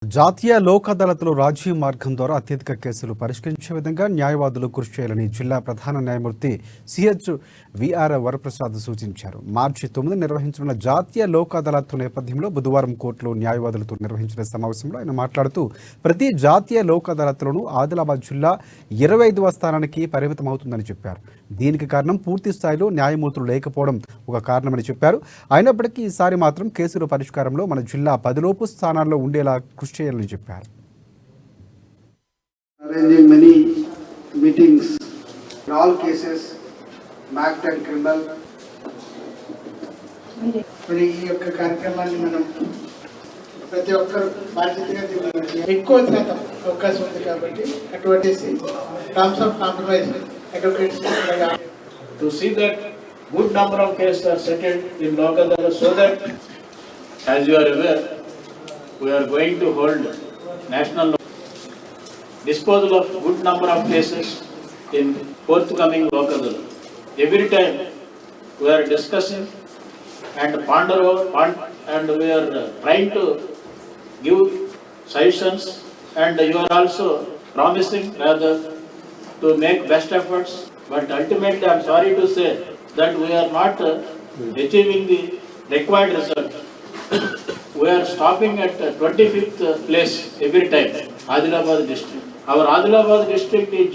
జాతీయ లోక్ అదాలత్లో రాజీ మార్గం ద్వారా అత్యధిక కేసులు పరిష్కరించే విధంగా న్యాయవాదులు కృషి చేయాలని జిల్లా ప్రధాన న్యాయమూర్తి సిహెచ్ విఆర్ వరప్రసాద్ సూచించారు. మార్చి 9 నిర్వహించనున్న జాతీయ లోక్ అదాలత్ నేపథ్యంలో బుధవారం కోర్టులో న్యాయవాదులతో నిర్వహించిన సమావేశంలో ఆయన మాట్లాడుతూ ప్రతి జాతీయ లోక్ అదాలత్లోనూ ఆదిలాబాద్ జిల్లా 25వ స్థానానికి పరిమితమవుతుందని చెప్పారు. దీనికి కారణం పూర్తి స్థాయిలో న్యాయమూర్తులు లేకపోవడం ఒక కారణమని చెప్పారు. అయినప్పటికీ ఈసారి మాత్రం కేసుల పరిష్కారంలో మన జిల్లా 10లోపు స్థానాల్లో ఉండేలా కృషి చేయాలని చెప్పారు. Arranging many meetings in all cases, act and criminal. మరి ఈ యొక్క కార్యక్రమాన్ని మనం ప్రతి ఒక్కరు బాధ్యతగా ఎక్కువ శాతం అవకాశం ఉంది కాబట్టి అటువంటి terms of compromise advocates to see that good number of cases are settled in Lok Adalat, so that, as you are aware, we are going to hold national disposal of good number of cases in forthcoming Lok Adalat. Every time we are discussing and ponder over and we are trying to give suggestions, and you are also promising rather to make best efforts, but ultimately I am sorry to say that we are not achieving the required result. We are stopping at 25th place every time, Adilabad district. Our Adilabad district is